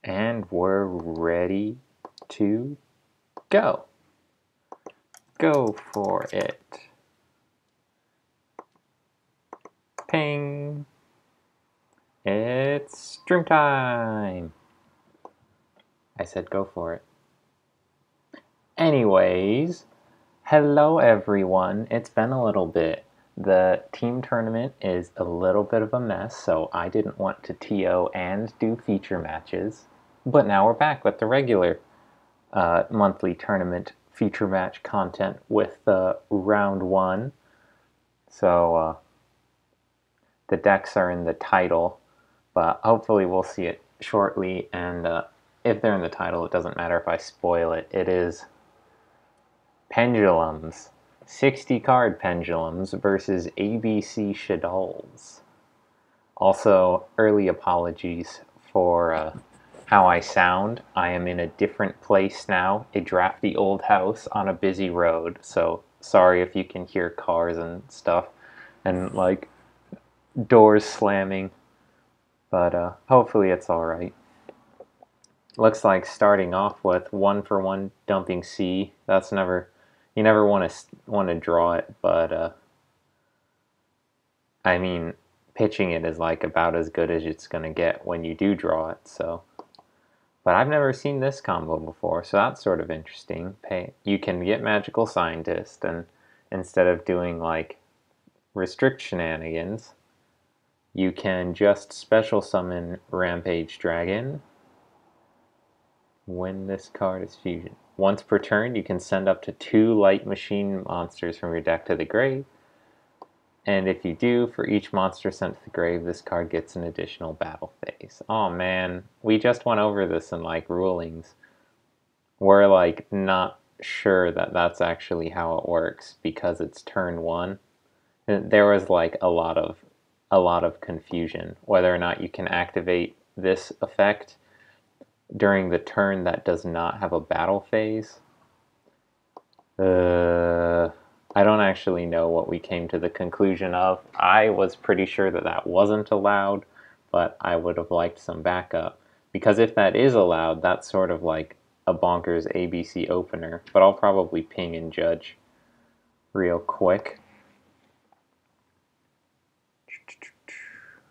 And we're ready to go. Go for it. Ping. It's stream time. I said go for it. Anyways, hello everyone. It's been a little bit. The team tournament is a little bit of a mess, so I didn't want to TO and do feature matches. But now we're back with the regular monthly tournament feature match content with round 1. So the decks are in the title, but hopefully we'll see it shortly. And if they're in the title, it doesn't matter if I spoil it. It is Pendulums. 60 card Pendulums versus ABC Shaddolls. Also, early apologies for how I sound. I am in a different place now, a drafty old house on a busy road, so sorry if you can hear cars and stuff and like doors slamming, but hopefully it's alright. Looks like starting off with 1-for-1 dumping C. That's never, you never want to draw it, but I mean, pitching it is like about as good as it's gonna get when you do draw it. So, but I've never seen this combo before, so that's sort of interesting. You can get Magical Scientist, and instead of doing like restrict shenanigans, you can just special summon Rampage Dragon when this card is fusion. Once per turn, you can send up to 2 light machine monsters from your deck to the grave. And if you do, for each monster sent to the grave, this card gets an additional battle phase. Oh man, we just went over this in like rulings. We're like not sure that that's actually how it works because it's turn 1. There was like a lot of confusion whether or not you can activate this effect during the turn that does not have a battle phase. I don't actually know what we came to the conclusion of. I was pretty sure that that wasn't allowed, but I would have liked some backup. Because if that is allowed, that's sort of like a bonkers ABC opener. But I'll probably ping and judge real quick.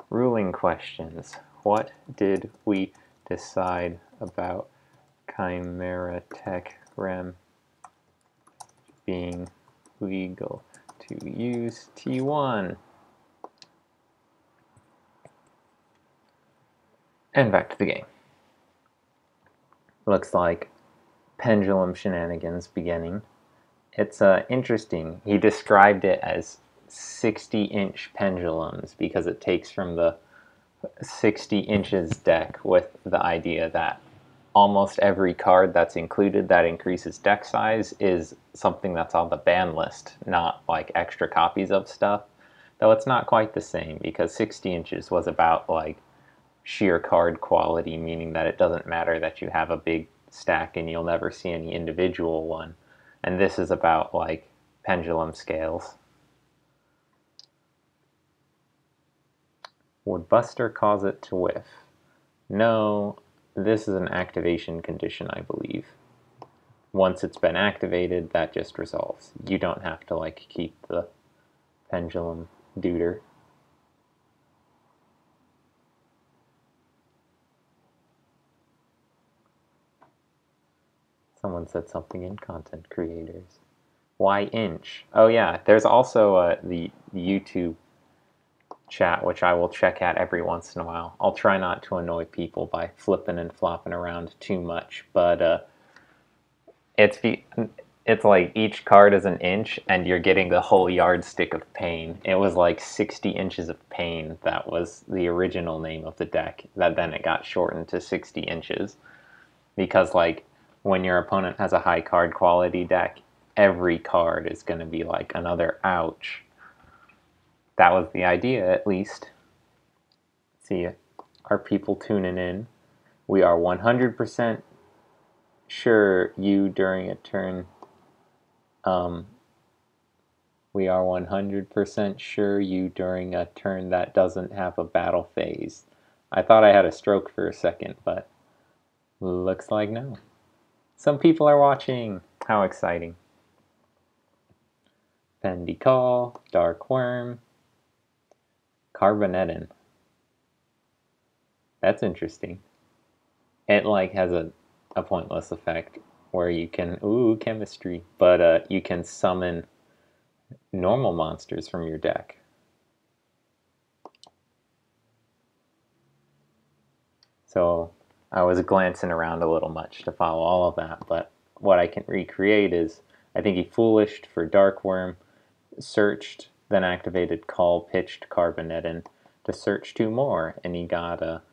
Ruling questions. What did we decide about Chimera Tech Rem being legal to use T1? And back to the game. Looks like pendulum shenanigans beginning. It's interesting. He described it as 60-inch pendulums because it takes from the 60 inches deck with the idea that almost every card that's included that increases deck size is something that's on the ban list, not like extra copies of stuff. Though it's not quite the same because 60 inches was about like sheer card quality, meaning that it doesn't matter that you have a big stack and you'll never see any individual one. And this is about like pendulum scales. Would Buster cause it to whiff? No, this is an activation condition, I believe. Once it's been activated, that just resolves. You don't have to like keep the pendulum duder. Someone said something in content creators. Why inch? Oh yeah, there's also the YouTube chat, which I will check at every once in a while. I'll try not to annoy people by flipping and flopping around too much, but it's like each card is an inch, and you're getting the whole yardstick of pain. It was like 60 inches of pain. That was the original name of the deck. That then it got shortened to 60 inches because like when your opponent has a high card quality deck, every card is going to be like another ouch. That was the idea, at least. See, are people tuning in? We are 100% sure you during a turn. We are 100% sure you during a turn that doesn't have a battle phase. I thought I had a stroke for a second, but Looks like no. Some people are watching. How exciting. Fendi Call, Dark Worm, Carbonetin. That's interesting. It like has a pointless effect where you can, ooh, chemistry, but you can summon normal monsters from your deck. So I was glancing around a little much to follow all of that, but what I can recreate is I think he foolished for Dark Worm, searched, then activated Call, pitched Carbonetin to search 2 more, and he got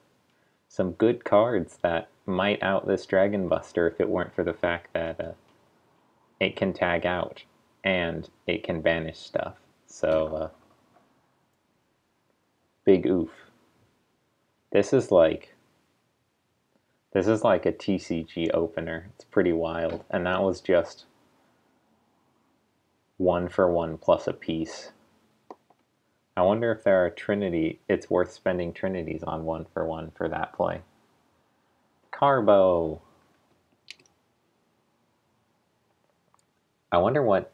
some good cards that might out this Dragon Buster if it weren't for the fact that it can tag out and it can banish stuff. So, big oof. This is like a TCG opener. It's pretty wild, and that was just 1-for-1 plus a piece. I wonder if there are Trinity. It's worth spending Trinities on 1-for-1 for that play. Carbo. I wonder what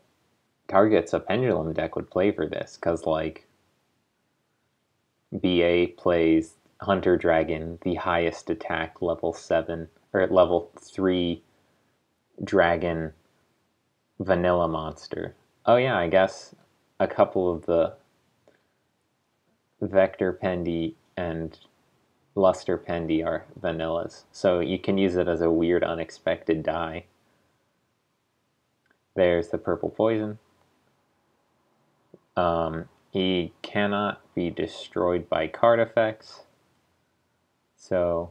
targets a Pendulum deck would play for this, because like BA plays Hunter Dragon, the highest attack level 7 or level 3 dragon vanilla monster. Oh yeah, I guess a couple of the Vector Pendy and Luster Pendy are vanillas, so you can use it as a weird unexpected die. There's the purple poison. He cannot be destroyed by card effects, so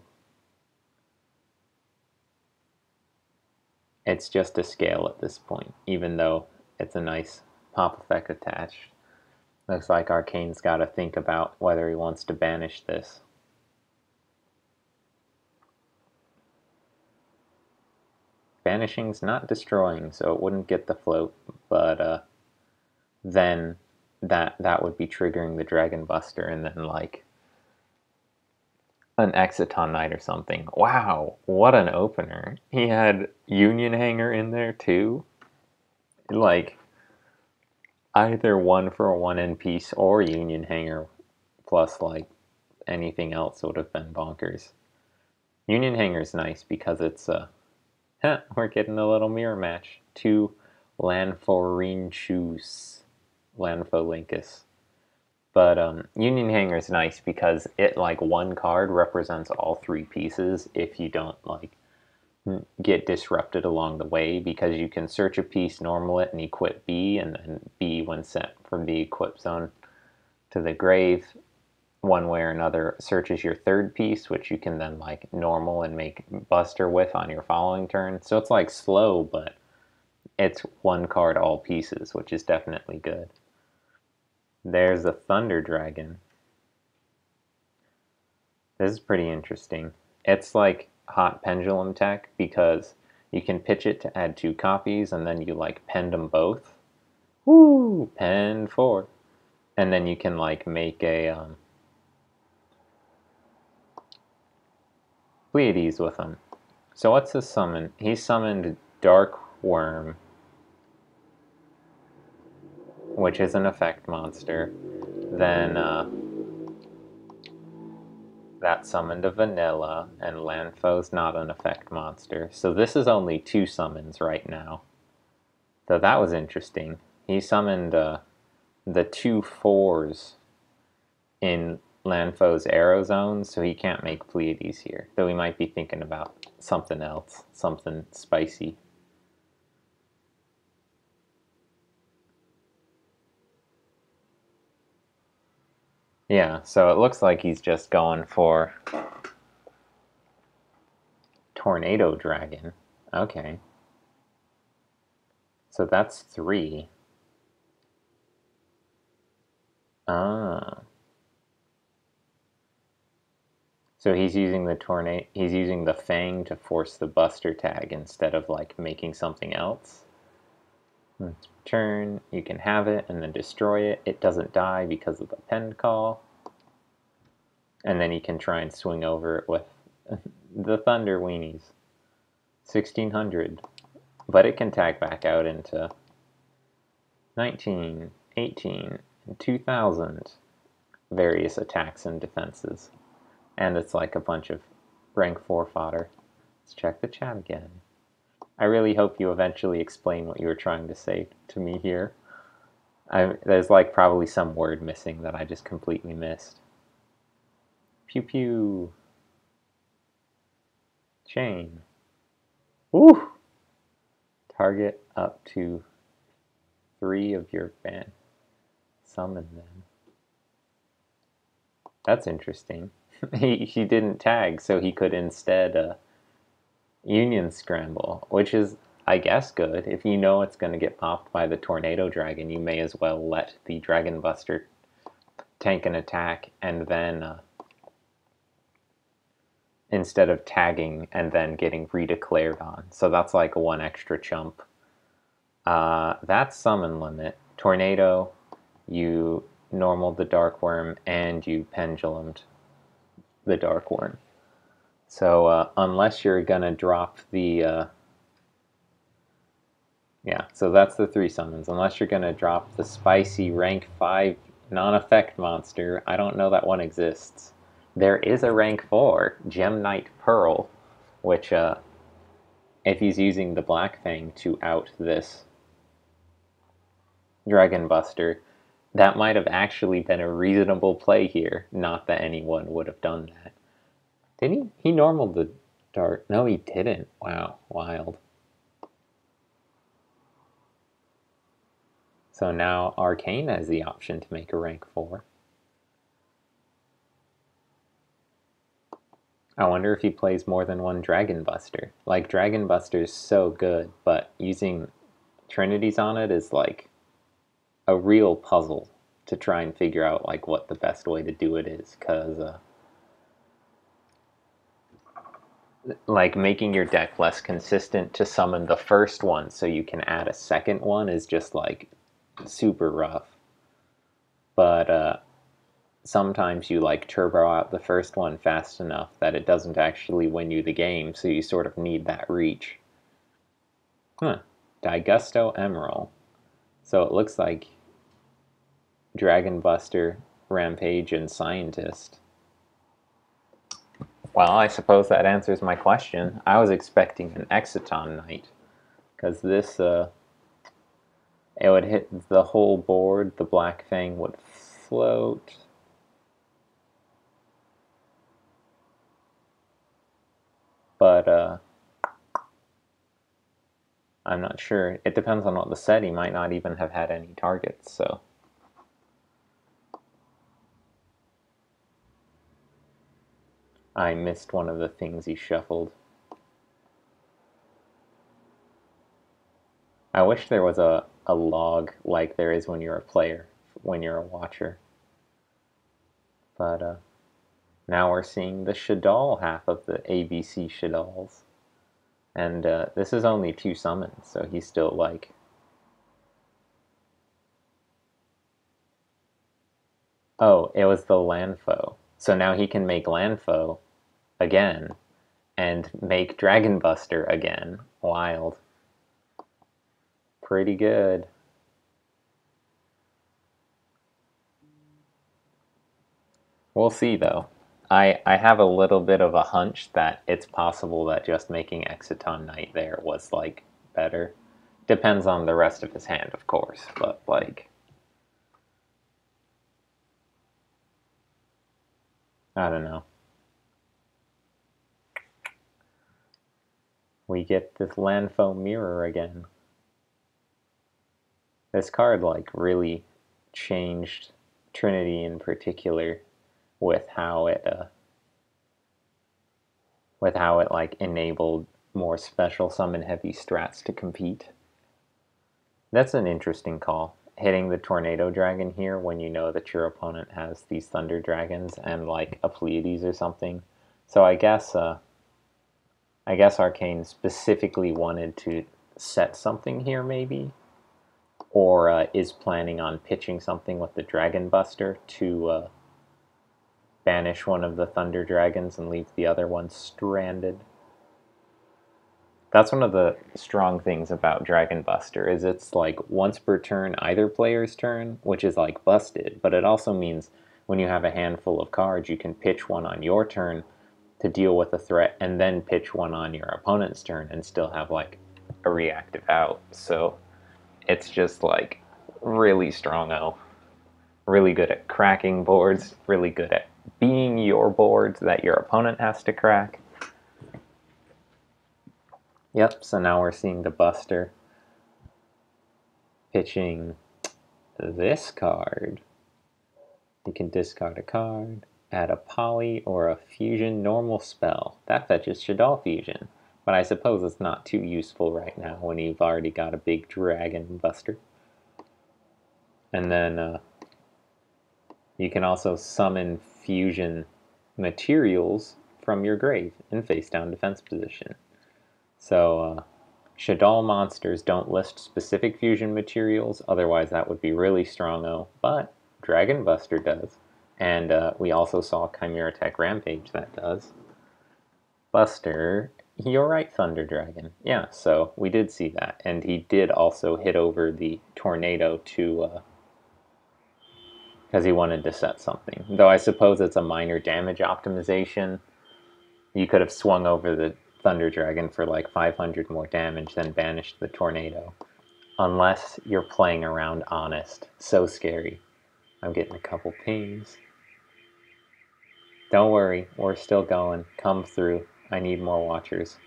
it's just a scale at this point, even though it's a nice pop effect attached. Looks like Arcane's got to think about whether he wants to banish this. Banishing's not destroying, so it wouldn't get the float, but then that would be triggering the Dragon Buster, and then like an Exciton Knight or something. Wow, what an opener. He had Union Hanger in there too. Like either 1-for-1 in piece or Union Hanger plus like anything else would have been bonkers. Union Hanger's nice because it's we're getting a little mirror match. 2 Lanforinchus, Lanfolinkus. But Union Hanger is nice because it, like, 1 card represents all 3 pieces if you don't, like, get disrupted along the way, because you can search a piece, normal it, and equip B, and then B, when sent from the equip zone to the grave, one way or another, searches your 3rd piece, which you can then, like, normal and make Buster with on your following turn. So it's, like, slow, but it's 1 card all pieces, which is definitely good. There's a Thunder Dragon. This is pretty interesting. It's like hot Pendulum tech because you can pitch it to add 2 copies, and then you like pend them both. Woo! Pend 4. And then you can like make a Pleiades with them. So what's his summon? He summoned Dark Worm, which is an effect monster. Then that summoned a Vanilla, and Lanfo's not an effect monster. So this is only 2 summons right now. So that was interesting. He summoned the 2 4s in Lanfo's Arrow Zone, so he can't make Pleiades here. Though he might be thinking about something else, something spicy. Yeah, so it looks like he's just going for Tornado Dragon. Okay. So that's 3. Ah. So he's using the Fang to force the Buster tag instead of like making something else. Turn, you can have it and then destroy it. It doesn't die because of the Pend Call. And then you can try and swing over it with the Thunder Weenies. 1600. But it can tag back out into 19, 18, and 2000 various attacks and defenses. And it's like a bunch of rank 4 fodder. Let's check the chat again. I really hope you eventually explain what you were trying to say to me here. There's like probably some word missing that I just completely missed. Pew pew. Chain. Woo! Target up to 3 of your band. Summon them. That's interesting. he didn't tag, so he could instead Union Scramble, which is, I guess, good. If you know it's going to get popped by the Tornado Dragon, you may as well let the Dragon Buster tank an attack and then instead of tagging and then getting redeclared on. So that's like one extra chump. That's summon limit. Tornado, you normaled the Dark Worm, and you pendulumed the Dark Worm. So unless you're gonna drop the yeah, so that's the 3 summons. Unless you're gonna drop the spicy rank 5 non-effect monster, I don't know that one exists. There is a rank 4, Gem Knight Pearl, which if he's using the Black Fang to out this Dragon Buster, that might have actually been a reasonable play here. Not that anyone would have done that. Did he? He normaled the dart. No, he didn't. Wow, wild. So now Arcane has the option to make a rank 4. I wonder if he plays more than one Dragon Buster. Like, Dragon Buster's so good, but using Trinities on it is like a real puzzle to try and figure out like what the best way to do it is, because like making your deck less consistent to summon the first one so you can add a second one is just like super rough. But sometimes you like turbo out the first one fast enough that it doesn't actually win you the game, so you sort of need that reach. Digusto Emerald. So it looks like Dragon Buster, Rampage, and Scientist. Well, I suppose that answers my question. I was expecting an Exciton Knight, because this, it would hit the whole board, the Black Fang would float. But, I'm not sure. It depends on what the set. He might not even have had any targets, so. I missed one of the things he shuffled. I wish there was a log like there is when you're a player, when you're a watcher. But now we're seeing the Shaddoll half of the ABC Shaddolls. And this is only 2 summons, so he's still like... Oh, it was the Landfoe. So now he can make Landfoe again and make Dragon Buster again. Wild. Pretty good. We'll see, though. I have a little bit of a hunch that it's possible that just making Exciton Knight there was, like, better. Depends on the rest of his hand, of course, but, like... I don't know. We get this Landfoe Mirror again. This card, like, really changed Trinity in particular with how it like enabled more special summon heavy strats to compete. That's an interesting call. Hitting the Tornado Dragon here when you know that your opponent has these Thunder Dragons and like a Pleiades or something. So I guess Arcane specifically wanted to set something here, maybe, or is planning on pitching something with the Dragon Buster to banish one of the Thunder Dragons and leave the other one stranded. That's one of the strong things about Dragon Buster, is it's like once per turn either player's turn, which is like busted, but it also means when you have a handful of cards, you can pitch one on your turn to deal with a threat, and then pitch one on your opponent's turn and still have like a reactive out. So it's just like really strong-o. Really good at cracking boards, really good at being your boards that your opponent has to crack. Yep, so now we're seeing the Buster pitching this card. You can discard a card, add a poly or a fusion normal spell. That fetches Shaddoll Fusion, but I suppose it's not too useful right now when you've already got a big Dragon Buster. And then you can also summon fusion materials from your grave in face-down defense position. So Shaddoll monsters don't list specific fusion materials, otherwise that would be really strong-o, but Dragon Buster does. And we also saw Chimera Tech Rampage that does. Buster, you're right, Thunder Dragon. Yeah, so we did see that. And he did also hit over the tornado to because he wanted to set something. Though I suppose it's a minor damage optimization. You could have swung over the Thunder Dragon for like 500 more damage, then banished the tornado. Unless you're playing around honest. So scary. I'm getting a couple pings. Don't worry, we're still going. Come through. I need more watchers.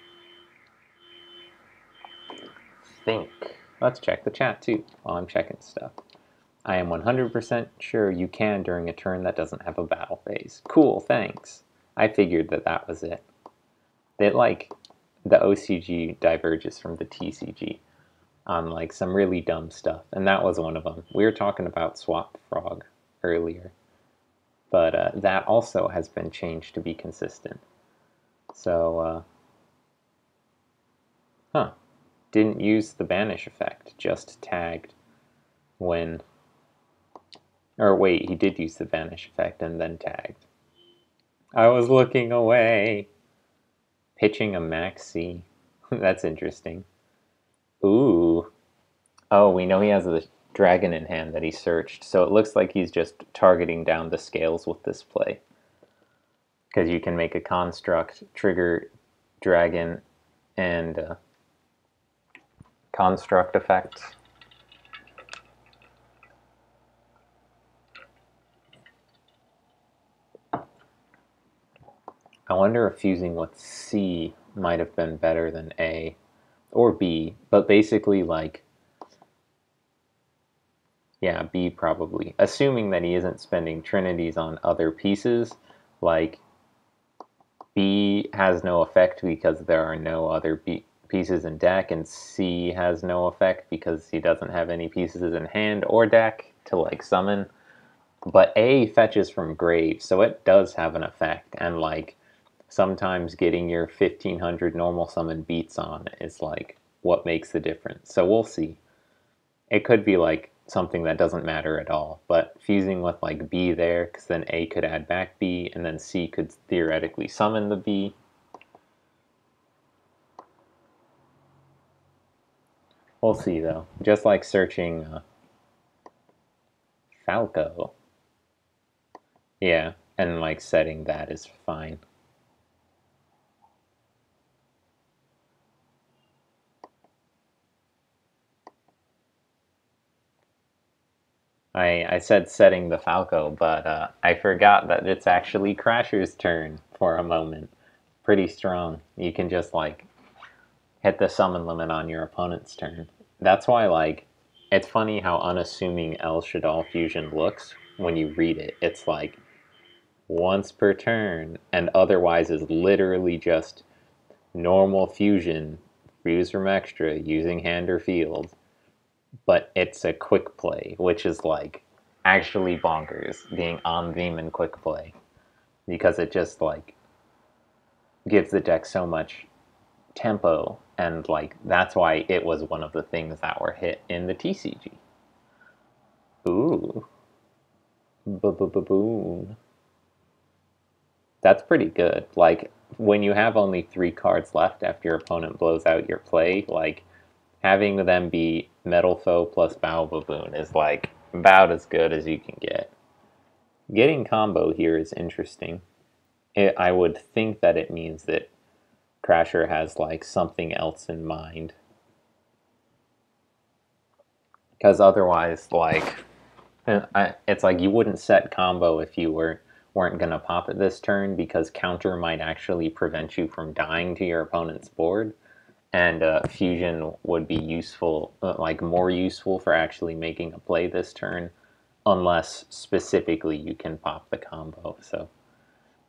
Think. Let's check the chat too while I'm checking stuff. I am 100% sure you can during a turn that doesn't have a battle phase. Cool, thanks. I figured that was it. It like, the OCG diverges from the TCG on like some really dumb stuff, and that was one of them. We were talking about Swap Frog earlier, but that also has been changed to be consistent. So, didn't use the banish effect, just tagged when... Or wait, he did use the banish effect and then tagged. I was looking away. Pitching a Maxi. That's interesting. Ooh. Oh, we know he has the dragon in hand that he searched, so it looks like he's just targeting down the scales with this play. Because you can make a construct, trigger dragon, and construct effects. I wonder if fusing with C might have been better than A or B, but basically like, yeah, B probably. Assuming that he isn't spending Trinities on other pieces, like B has no effect because there are no other pieces in deck, and C has no effect because he doesn't have any pieces in hand or deck to like summon. But A fetches from grave, so it does have an effect, and like sometimes getting your 1500 normal summon beats on is like what makes the difference. So we'll see. It could be like something that doesn't matter at all, but fusing with like B there, because then A could add back B, and then C could theoretically summon the B. We'll see though. Just like searching Falco. Yeah, and like setting that is fine. I said setting the Falco, but I forgot that it's actually Crasher's turn for a moment. Pretty strong. You can just like hit the summon limit on your opponent's turn. That's why like it's funny how unassuming El Shaddoll Fusion looks when you read it. It's like once per turn, and otherwise is literally just normal fusion, fuse from extra, using hand or field. But it's a quick play, which is like actually bonkers, being on theme and quick play, because it just like gives the deck so much tempo, and like that's why it was one of the things that were hit in the TCG. Ooh. Boom. That's pretty good. Like, when you have only 3 cards left after your opponent blows out your play, like, having them be Metal Foe plus Bow Baboon is, like, about as good as you can get. Getting combo here is interesting. I would think that it means that Crasher has, like, something else in mind. Because otherwise, like, it's like you wouldn't set combo if you weren't going to pop it this turn, because counter might actually prevent you from dying to your opponent's board. And fusion would be useful, like more useful for actually making a play this turn, unless specifically you can pop the combo. So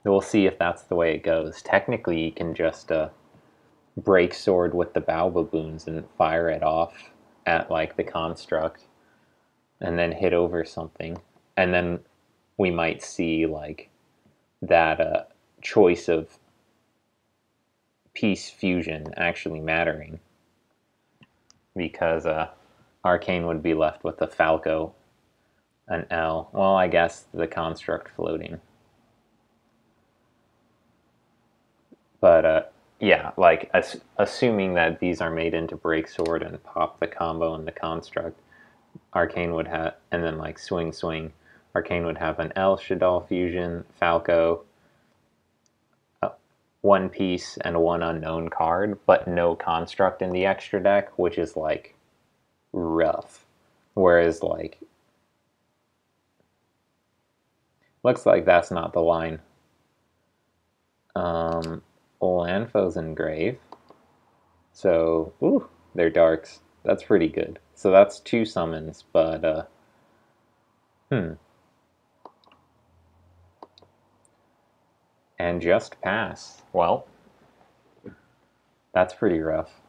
we'll see if that's the way it goes. Technically, you can just break sword with the Bow Baboons and fire it off at like the construct, and then hit over something, and then we might see like that choice of piece fusion actually mattering, because Arcane would be left with a Falco, an L. Well, I guess the construct floating. But yeah, like assuming that these are made into break sword and pop the combo and the construct, Arcane would have, and then like swing, Arcane would have an El Shaddoll fusion, Falco, one piece, and one unknown card, but no construct in the extra deck, which is like rough. Whereas like, looks like that's not the line. Lanfo's Engrave. So, ooh, they're darks. That's pretty good. So that's 2 summons, but, And just pass. Well, that's pretty rough.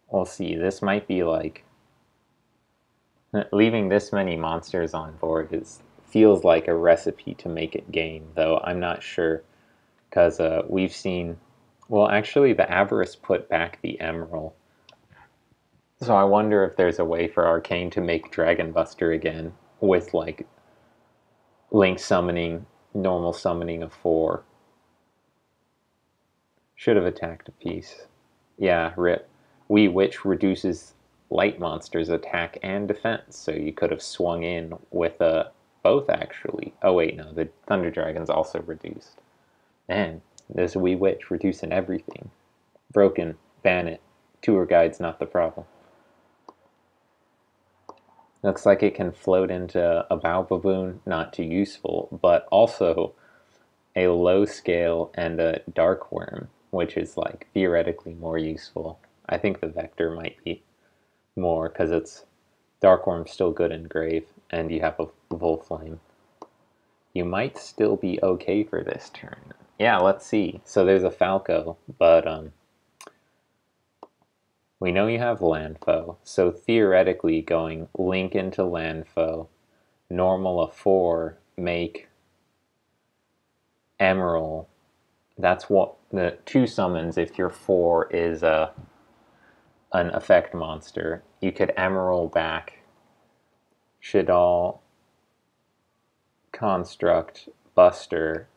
We'll see. This might be like... Leaving this many monsters on board feels like a recipe to make it game, though I'm not sure. Because we've seen... Well, actually, the Avarice put back the Emerald. So I wonder if there's a way for Arcane to make Dragon Buster again with, like, Link summoning, normal summoning of 4. Should have attacked a piece. Yeah, rip. Witch reduces light monsters' attack and defense, so you could have swung in with both, actually. Oh wait, no, the Thunder Dragon's also reduced. Man, there's Witch reducing everything. Broken, ban it. Tour guide's not the problem. Looks like it can float into a Bow Baboon, not too useful, but also a low scale and a Dark Worm, which is like theoretically more useful. I think the Vector might be more, because it's Dark Worm's still good in Grave, and you have a Volflame. You might still be okay for this turn. Yeah, let's see. So there's a Falco, but we know you have Landfoe, so theoretically going Link into Landfoe, normal a 4, make Emerald. That's what the 2 summons. If your 4 is an effect monster, you could Emerald back Shaddoll, Construct, Buster,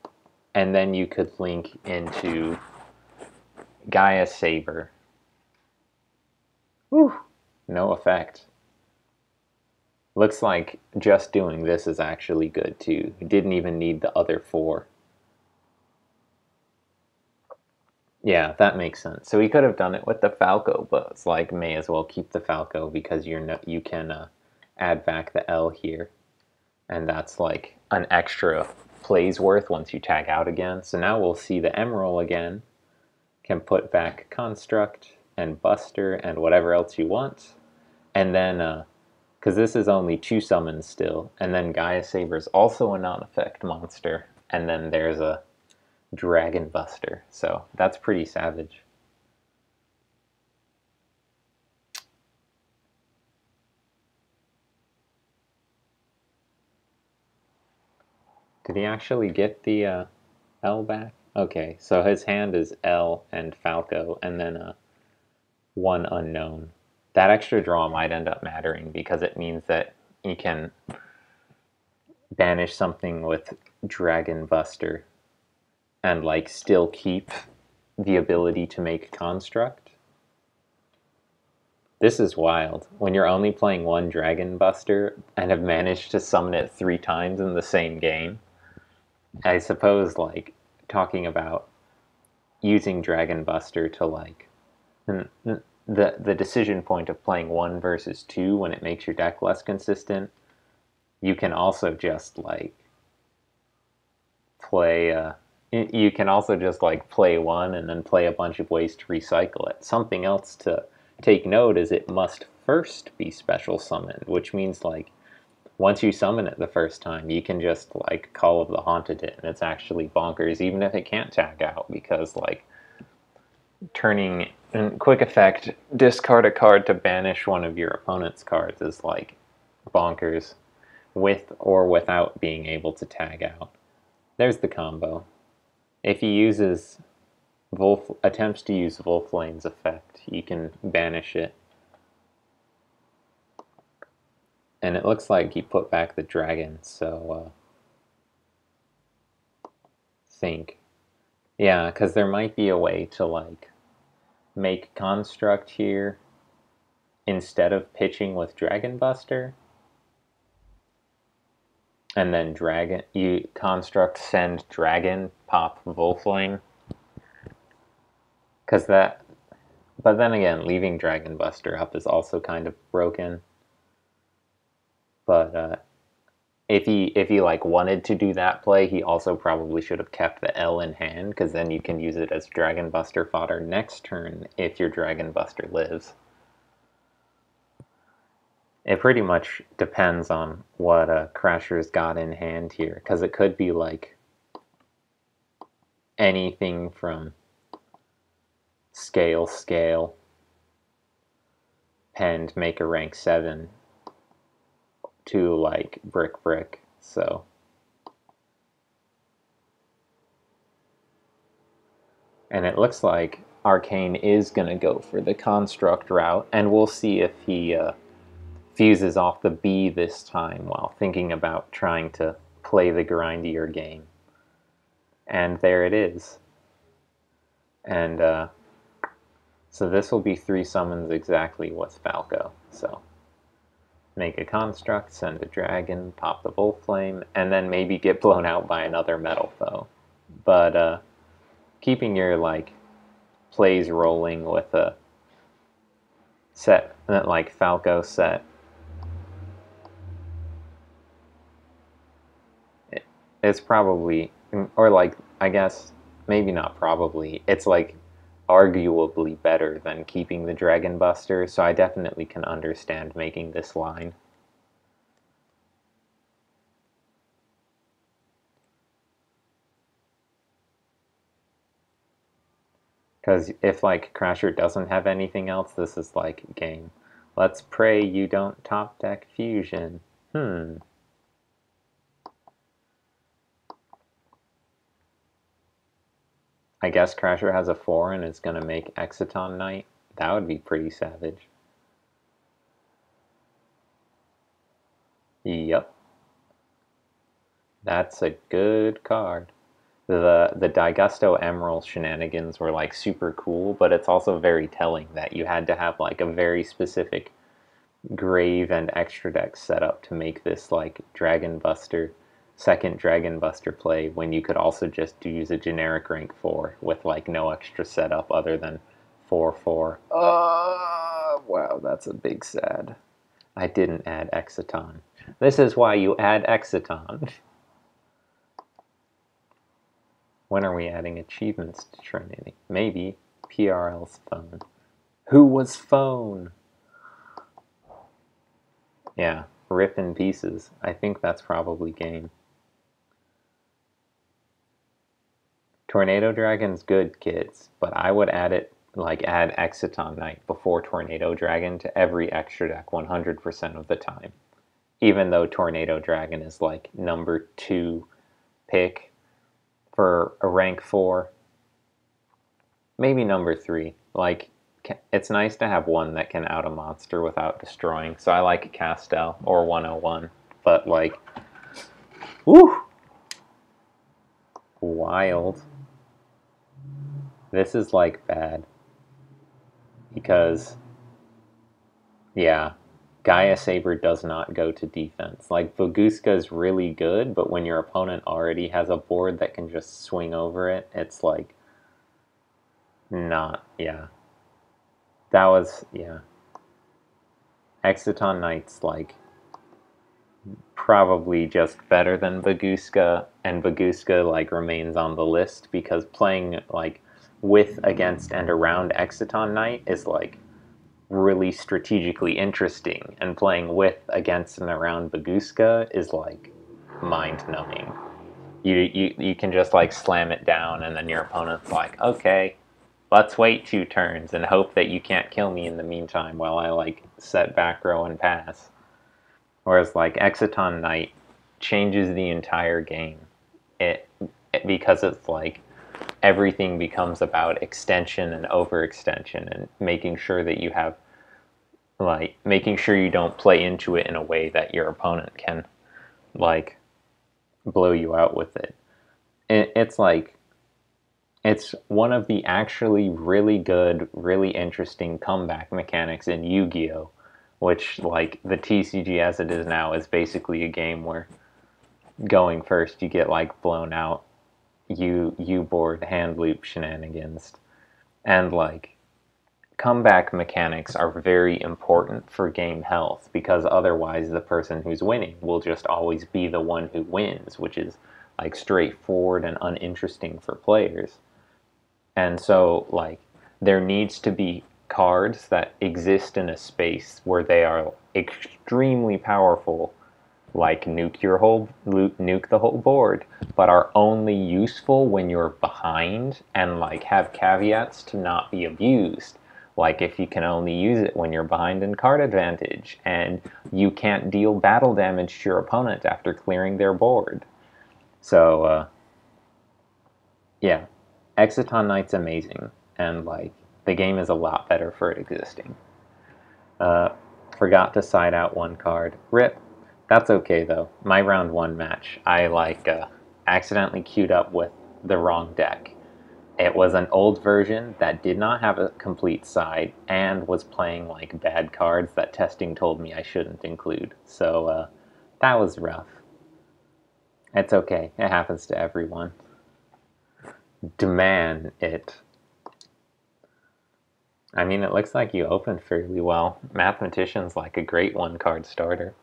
and then you could link into Gaia Saber. Whew, no effect. Looks like just doing this is actually good too. You didn't even need the other 4. Yeah, that makes sense. So we could have done it with the Falco, but it's like, may as well keep the Falco, because you can add back the L here. And that's like an extra play's worth once you tag out again. So now we'll see the Emerald again. Can put back Construct and Buster and whatever else you want. And then, because this is only 2 summons still, and then Gaia Saber's also a non-effect monster. And then there's a Dragon Buster. So that's pretty savage. Did he actually get the L back? Okay, so his hand is L and Falco, and then 1 unknown. That extra draw might end up mattering, because it means that you can banish something with Dragon Buster, and like still keep the ability to make construct. This is wild. When you're only playing one Dragon Buster and have managed to summon it 3 times in the same game. I suppose, like, talking about using Dragon Buster to, like, the decision point of playing 1 versus 2 when it makes your deck less consistent, you can also just, like, play, you can also just, like, play 1 and then play a bunch of ways to recycle it. Something else to take note is it must first be special summoned, which means, like, once you summon it the first time, you can just, like, Call of the Haunted it, and it's actually bonkers, even if it can't tag out, because, like, turning in quick effect, discard a card to banish one of your opponent's cards is, like, bonkers, with or without being able to tag out. There's the combo. If he uses attempts to use Volflame's effect, you can banish it. And it looks like he put back the dragon, so think. Yeah, because there might be a way to, like, make construct here instead of pitching with Dragon Buster. And then you construct, send dragon, pop Volflame. Because that, but then again, leaving Dragon Buster up is also kind of broken. But if he like wanted to do that play, he also probably should have kept the L in hand, because then you can use it as Dragon Buster fodder next turn if your Dragon Buster lives. It pretty much depends on what Crasher's got in hand here, because it could be like anything from scale, Pend, make a rank 7, to like brick, so. And it looks like Arcane is going to go for the construct route, and we'll see if he fuses off the B this time while thinking about trying to play the grindier game. And there it is. And so this will be 3 summons exactly with Falco. So make a construct, send a dragon, pop the Volflame, and then maybe get blown out by another metal foe. But keeping your, like, plays rolling with a set, like Falco set, it's probably, or like, I guess, maybe not probably, it's like arguably better than keeping the Dragon Buster, so I definitely can understand making this line. Because if, like, Crasher doesn't have anything else, this is like game. Let's pray you don't top deck Fusion. I guess Crasher has a 4 and is going to make Exciton Knight. That would be pretty savage. Yep. That's a good card. The Daigusto Emerald shenanigans were, like, super cool, but it's also very telling that you had to have, like, a very specific Grave and extra deck setup to make this, like, Dragon Buster, second Dragon Buster play, when you could also just use a generic rank 4 with, like, no extra setup other than 4/4. Wow, that's a big sad. I didn't add Exciton. This is why you add Exciton. When are we adding achievements to Trinity? Maybe. PRL's phone. Who was phone? Yeah, rip in pieces. I think that's probably game. Tornado Dragon's good, kids, but I would add it, like, add Exciton Knight before Tornado Dragon to every extra deck 100% of the time. Even though Tornado Dragon is, like, number 2 pick for a rank 4. Maybe number 3. Like, it's nice to have one that can out a monster without destroying, so I like Castel or 101, but, like, woo! Wild. This is like bad. Because, yeah, Gaia Saber does not go to defense. Like, Voguska is really good, but when your opponent already has a board that can just swing over it, it's like, not, yeah. That was, yeah. Exciton Knight's, like, probably just better than Voguska, and Voguska, like, remains on the list because playing, like, with, against, and around Exciton Knight is, like, really strategically interesting, and playing with, against, and around Voguska is, like, mind-numbing. You can just, like, slam it down, and then your opponent's like, okay, let's wait 2 turns and hope that you can't kill me in the meantime while I, like, set back row and pass. Whereas, like, Exciton Knight changes the entire game. Because it's, like, everything becomes about extension and overextension and making sure that you have, like, making sure you don't play into it in a way that your opponent can, like, blow you out with it. It's like, it's one of the actually really good, really interesting comeback mechanics in Yu-Gi-Oh! Which, like, the TCG as it is now is basically a game where going first you get, like, blown out, you board hand loop shenanigans. And, like, comeback mechanics are very important for game health, because otherwise the person who's winning will just always be the one who wins, which is, like, straightforward and uninteresting for players. And so, like, there needs to be cards that exist in a space where they are extremely powerful, like nuke the whole board, but are only useful when you're behind, and, like, have caveats to not be abused. Like, if you can only use it when you're behind in card advantage, and you can't deal battle damage to your opponent after clearing their board. So, yeah. Exciton Knight's amazing, and, like, the game is a lot better for it existing. Forgot to side out 1 card. RIP. That's okay, though. My round 1 match, I, like, accidentally queued up with the wrong deck. It was an old version that did not have a complete side, and was playing, like, bad cards that testing told me I shouldn't include. So, that was rough. It's okay. It happens to everyone. Demand it. I mean, it looks like you opened fairly well. Mathematician's, like, a great 1-card starter.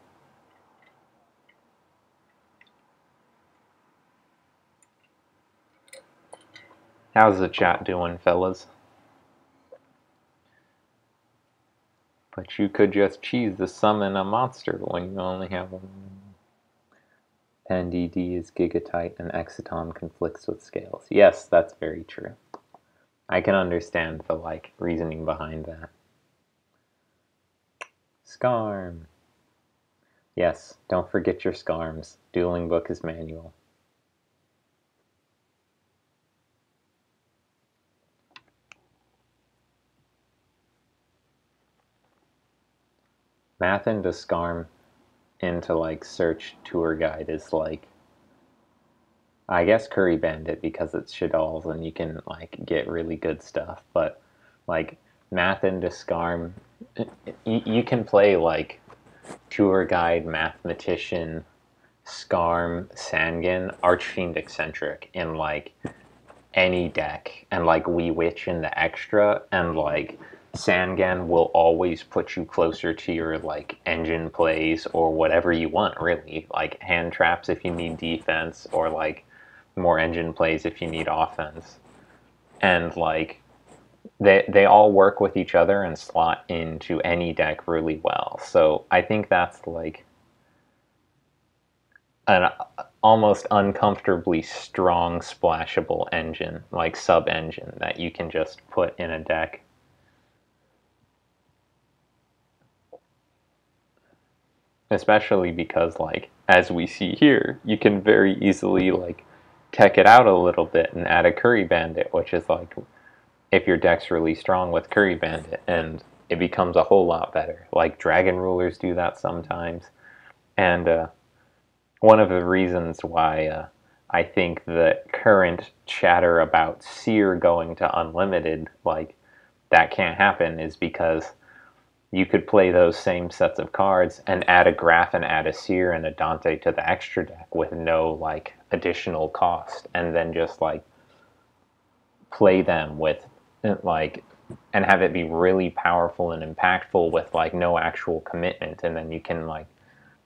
How's the chat doing, fellas? But you could just choose to summon a monster when you only have one. NDD is gigatite and Exciton conflicts with scales. Yes, that's very true. I can understand the, like, reasoning behind that. Scarm. Yes, don't forget your scarms. Dueling book is manual. Math into Scarm into, like, search tour guide is, like, I guess Curry Bandit, because it's Shaddolls and you can, like, get really good stuff, but, like, Math into Scarm, you can play, like, tour guide, mathematician, Scarm, Sangan, Archfiend Eccentric in, like, any deck, and, like, Wee Witch in the extra, and, like, Sangan will always put you closer to your, like, engine plays or whatever you want, really. Like, hand traps if you need defense, or, like, more engine plays if you need offense. And, like, they all work with each other and slot into any deck really well. So I think that's, like, an almost uncomfortably strong splashable engine, like sub-engine, that you can just put in a deck. Especially because, like, as we see here, you can very easily, like, tech it out a little bit and add a Curry Bandit, which is, like, if your deck's really strong with Curry Bandit, and it becomes a whole lot better. Like, Dragon Rulers do that sometimes. And one of the reasons why I think the current chatter about Seer going to unlimited, like, that can't happen, is because you could play those same sets of cards and add a Graph and add a Seer and a Dante to the extra deck with no, like, additional cost, and then just, like, play them with, like, and have it be really powerful and impactful with, like, no actual commitment, and then you can, like,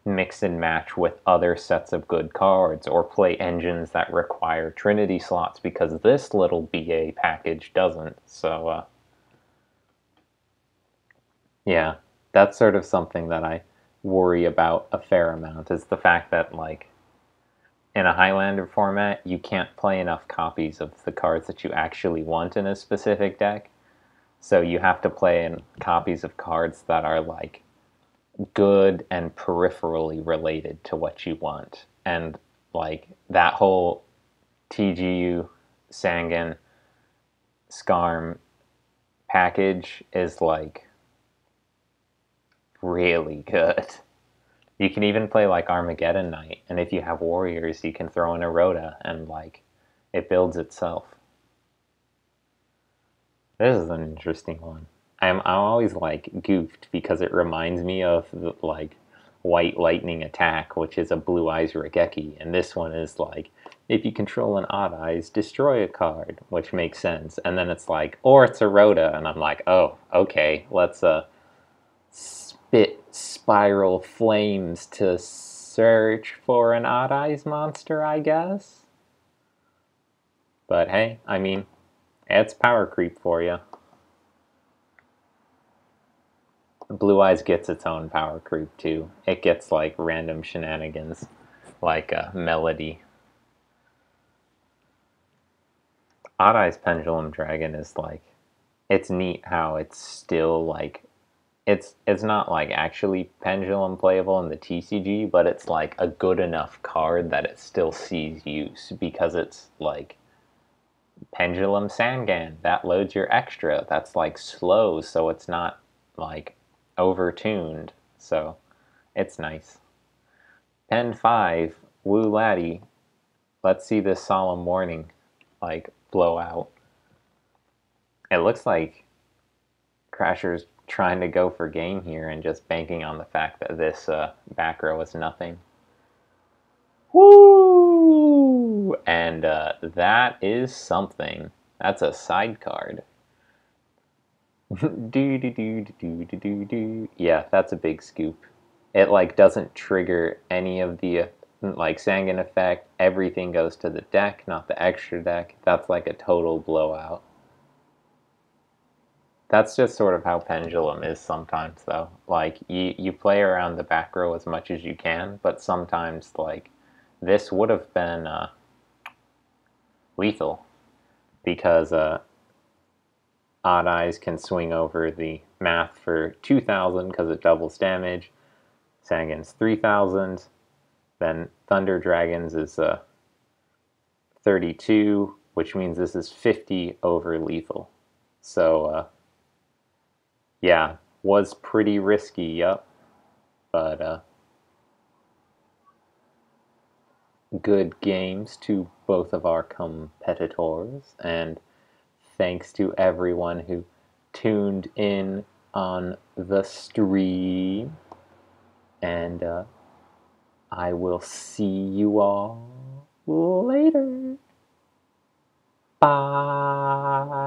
mix and match with other sets of good cards, or play engines that require Trinity slots, because this little BA package doesn't. So, yeah, that's sort of something that I worry about a fair amount, is the fact that, like, in a Highlander format, you can't play enough copies of the cards that you actually want in a specific deck. So you have to play in copies of cards that are, like, good and peripherally related to what you want. And, like, that whole TGU, Sangan, Skarm package is, like, really good. You can even play, like, Armageddon Knight, and if you have warriors, you can throw in a Rhoda, and, like, it builds itself. This is an interesting one. I'm always, like, goofed because it reminds me of the, like, White Lightning Attack, which is a Blue Eyes Regeki, and this one is like, if you control an Odd Eyes, destroy a card, which makes sense. And then it's like, or it's a Rhoda, and I'm like, oh, okay, let's spit spiral flames to search for an Odd Eyes monster, I guess. But hey, I mean, it's power creep for you. Blue Eyes gets its own power creep too. It gets, like, random shenanigans, like a Melody. Odd Eyes Pendulum Dragon is, like, it's neat how it's still, like, it's not, like, actually pendulum playable in the TCG, but it's, like, a good enough card that it still sees use, because it's, like, Pendulum Sangan, that loads your extra, that's, like, slow, so it's not, like, overtuned, so it's nice. Pen 5, Woo Laddie, let's see this Solemn Warning, like, blow out. It looks like Crasher's trying to go for game here and just banking on the fact that this back row is nothing. Woo! And that is something. That's a side card. do do do do do do do. Yeah, that's a big scoop. It, like, doesn't trigger any of the, like, Sangan effect. Everything goes to the deck, not the extra deck. That's, like, a total blowout. That's just sort of how Pendulum is sometimes, though. Like, you play around the back row as much as you can, but sometimes, like, this would have been lethal, because Odd Eyes can swing over the math for 2,000 because it doubles damage. Sangan's 3,000. Then Thunder Dragons is 32, which means this is 50 over lethal. So, yeah, was pretty risky, yup. But, good games to both of our competitors, and thanks to everyone who tuned in on the stream. And I will see you all later. Bye.